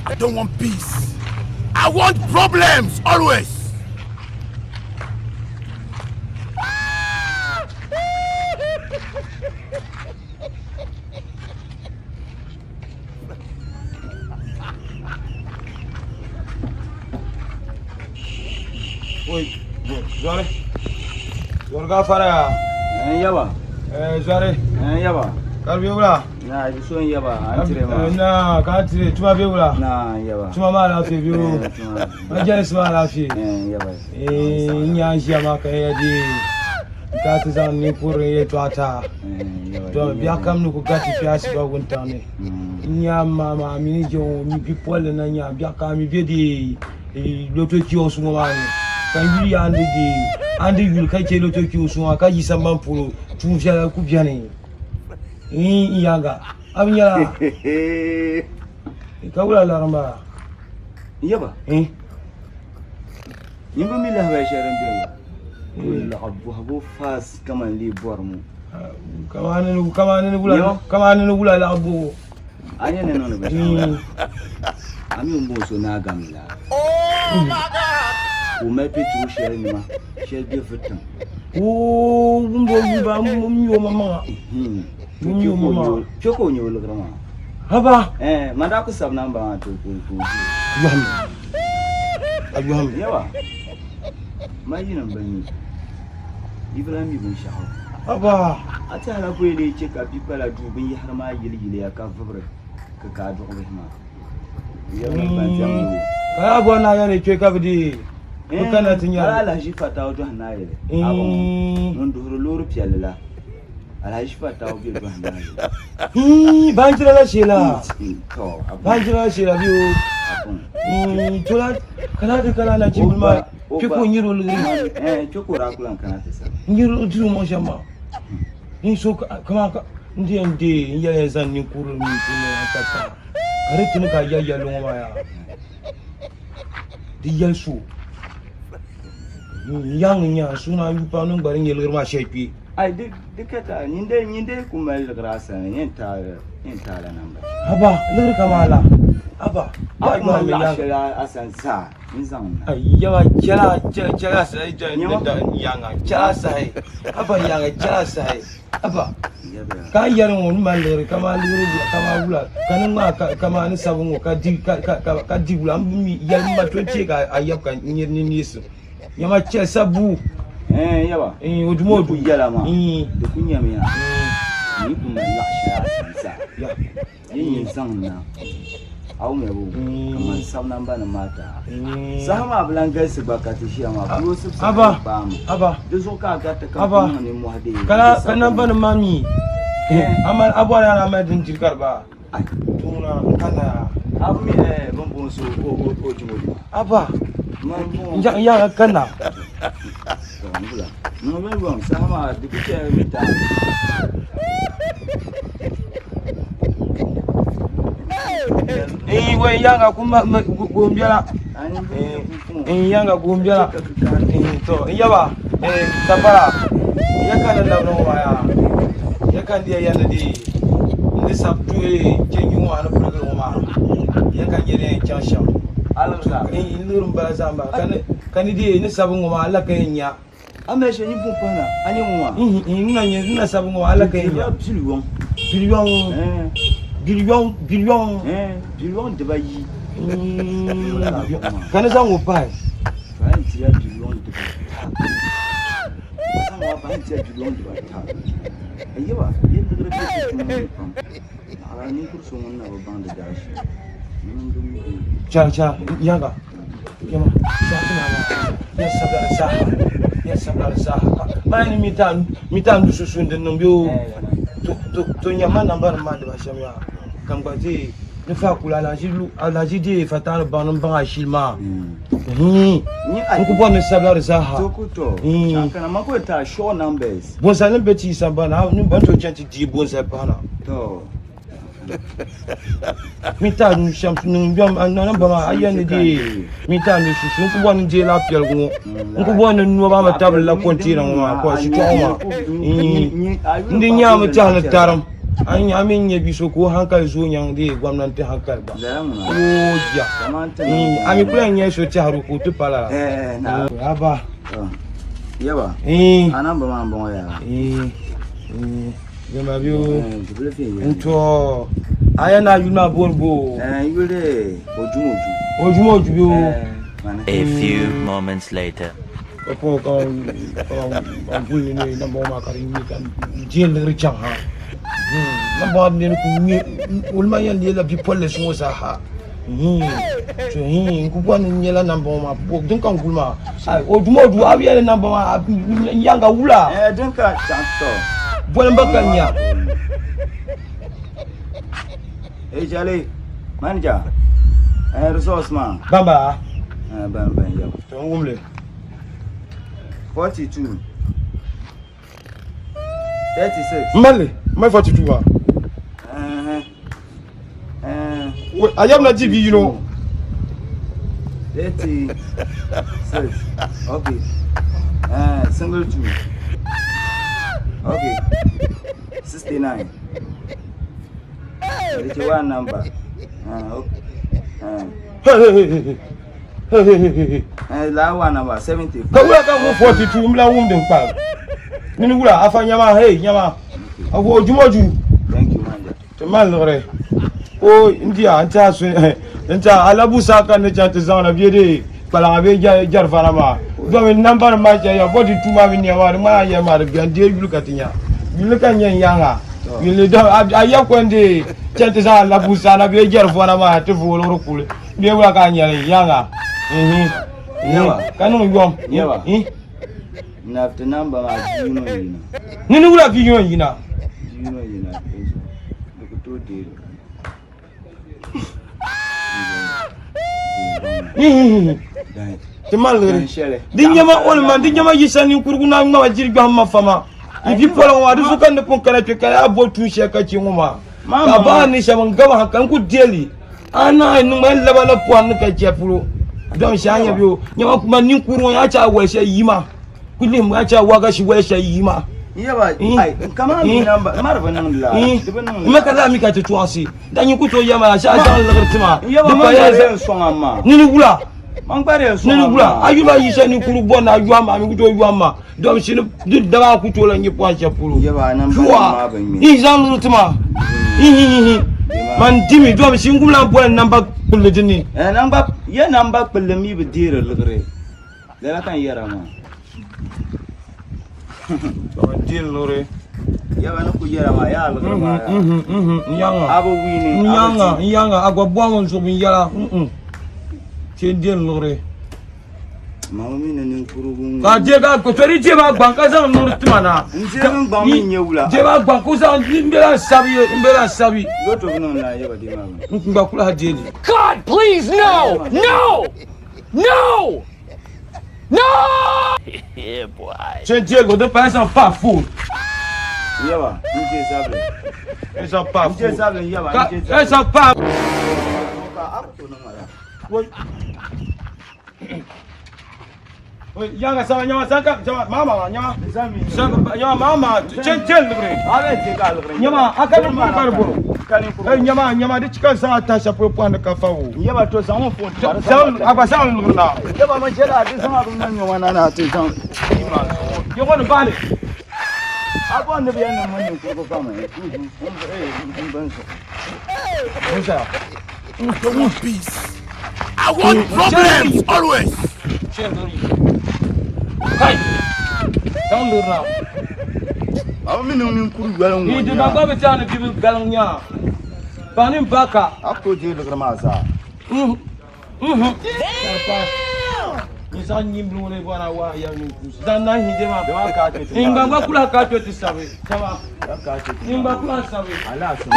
I don't want peace. I want problems always. Oi, Zore. Zore gafara. Yaba. Zore. Yaba. Kalbi wula. Na ji son yaba an tire ma. Na ka tire tuma be wula. Na yaba. Tuma ma lafiya biyo. An jare su ma lafiya. Yaba. Nya shi ma ka yadi. Ka ta zan ni kurin ya twata. To biya kam ni ku ka ti fiya shi ba gunta ne. Nya mama mi jo mi people na nya biya ka mi be di lotoki o sumo ma ni. Kan yuri andi yuri ka ke lotoki o sumo ka yi samban puro tun fiya ku biya ne. Iyanga abinya kawula laramba yaba yimba mi la ba sharan biyo la abu fas kaman li bormu kamane wula la abu anya ne no ba ami mbo so na gamla Oh my God! o me pitu share ni ma share bi futan mbo yiba myo mama Myo mama. Choko nyo lo grama. Haba. Manda ku sab namba to ku. Ayuham. Yawa. Mai nan bani. Ibrahim bin Shahu. Haba. Ata la ko ile ce ka bi bala dubin yi har ma yilgile ya ka fabre ka do ko ma. Yawa ban jamu. Ka gona ya ne ke ka bidi. Kana tinya. Ala ji fata wato hanaye. Abon. Non do loro pialala. Alhaji fata obi do hanaye. Banjira la shela. Banjira la shela biyo. Tola kana na jibulma. Kiko nyiro lugri. Choko rakulan kana tesa. Nyiro duru mo jama. Ni so kama ndi ya zan ni kuru ni kuno akata. Kare tinu ka ya lo ma ya. Di yelsu. Yang nya suna yu pa no gbarin yelgir ma shepi. Ai dikata nyinde kuma grasa yenta la namba. Haba lugri kamala. Haba. Ai ma la shela asansa. Nizan. Ai yawa kira sai da yanga. Kira sai. Haba yanga kira sai. Haba. Ka yarin wani malere kama lugri kama wula. Kanin ma kama ni sabun ka di wula mi yarin ma to ce ka ayyuka ni su. Yama ce sabu. Yawa. Odumodu yala ma. Da kunya me ya. Ni kuma la shela asansa. Ya. Yin zan na. Au me bu kaman sabnan bana mata sama blanca su baka ta shi amma ko su aba da zo ka ga ta kan ne mu hade kana bana mami amma abara na madin jirkar ba tuna kana abu me bon so o jimodi aba ya kana no me bon sama dikuke mita we yanga kuma gombyala yanga gombyala to yaba tabara yakana da no waya yakan dia yana di ni sabtu jenyu wa na program ma yakan yene chansha alamsa nurum ba zamba kan di ni sabun ma Allah kan nya amma she ni pumpana anyi mu ina nya sabun ma Allah kan nya billion de bayi. Kana za mu bai. Bayan tiya billion de bayi. Sama bayan tiya billion de bayi. Ayyawa, yadda da kake cikin fam. Ala ni kurso wannan babban da dashi. Cha yanga. Yama, sa tuna ma. Ya sabara saha. Bayan mitan dususun din nan biyo. To nyama nambar ma da bashamiya. Kam gbaze ne fa kula alaji de fatana banon ban ashilma ni ku bon sablar saha tokuto kana mako ta show numbers bon sanin beti sabana ni ban to chanti di bon sabana to Mita nu sham nu biam number ma ayen di mita nu su ku bon je la piel go ku bon nu ba ma table la konti na ma ko si to ma ndi nyam ta na taram an yamin ya biso ko hankal zo nyang di gwamnati hankal ba o ja ami kula nya so ti haru ko to pala na aba yaba anamba ma bon ya Yema bio nto aya na yuna bonbo yule ojumoju bio A few moments later. ko bulni ne na bo ma kari ni kan jel richam ha na bo ne ku ni ulma yan la bi polle so sa ha so ku bon ni la na bo ma bo dun kan gulma ojumoju abiya na bo ma yanga wula dun ka chanto bon bakanya Jale manager resource man bamba bamba yo to ngumle 42 36 Mali, my 42 ba. I am not TV, you know. 36. Okay. Single 2. Okay. 69. It's one number. That one number 70. Kawa ka 42 mla wumde mpa. Nini wula afa nyama hey nyama. Awo jumoju. Thank you man. To man lore. O India anta so anta alabu saka ne chante zana biede bala be jar farama. Do me number ma ya 42 ma bi nyama ma ya ma bi ande yulu katinya. Yulu kanya yanga. Yulu do ayakwende chante za alabu sana be jar farama te volo kule. Be wula kanya yanga. Yawa Kanu yom. Yawa. Na after number ma you know. Nini wula fi yon yina. You know. Look to deal. Temal dinyama olman dinyama yisani kurguna ma jirga ma fama ifi pola wa du sukan de pon kala pe kala botu sheka ci nguma ka ba ni shaman gaba hakan ku deli ana nu man laba la pon ka jepuro don shanya biyo nyama kuma nin kurun ya cha wa she yima kullum ya cha wa ga shi wa she yima Yawa ai kama mi namba marba nan la maka za mi ka ci tuwasi dan yi kuto yama sha dan lagartima yawa ba ya zan son amma nini wula man bare son nini wula ayuba yisani kuru bona yuama mi kuto yuama dom shi du daba kuto la nyi pon chapulu yawa nan ba ma ban mi izan lagartima man dimi dom shi ngumla bon namba kullu dini namba ya namba kullu mi bi dire lagare da kan yara ma Deal lore. Yawa na ku yara ma ya lagare ma Nyanga. Abo wini Nyanga agwa bwango so bin yara. Che deal lore. Mama mi nan kurugun. Ka je ga ko tori je ba banka zan nur tumana. Nje nan ba mi nyewula. Je ba banku zan imbela sabi. Loto non la yawa di mama. Ngba kula je ni. God, please, no! No! No! No! Yeah, boy. Che Diego de pas un pas fou. Yawa nje sabe. Ils sont pas Nje fou. sabe yawa nje sabe. Ils sont pas. Yanga sama nyama saka mama nyama. Nyama mama chen lure. Ale je ka lagare. Nyama akali mu karburo. Kani ku. Nyama de cikin sa ta shafi point ka fawo. Yawa to sama fon. Aba sa lurna. Yawa ma jela di sama dun nan yawa na te san. Yo wani bale. Abo ne biyan nan mun ku kama. Musa. I don't want peace. I want problems always. Kai. San lurna. Abo mi nun kuru galan Ni de ba be tane bi galanya. Panin baka. Akko je lagare ma sa. Ni san nyimlu ne bwana wa ya ni kus. Dan nan hije ma. Da ka ce. Ingba kula ka to ti sabe. Tama. Ka ce. Ingba kula sabe. Ala so.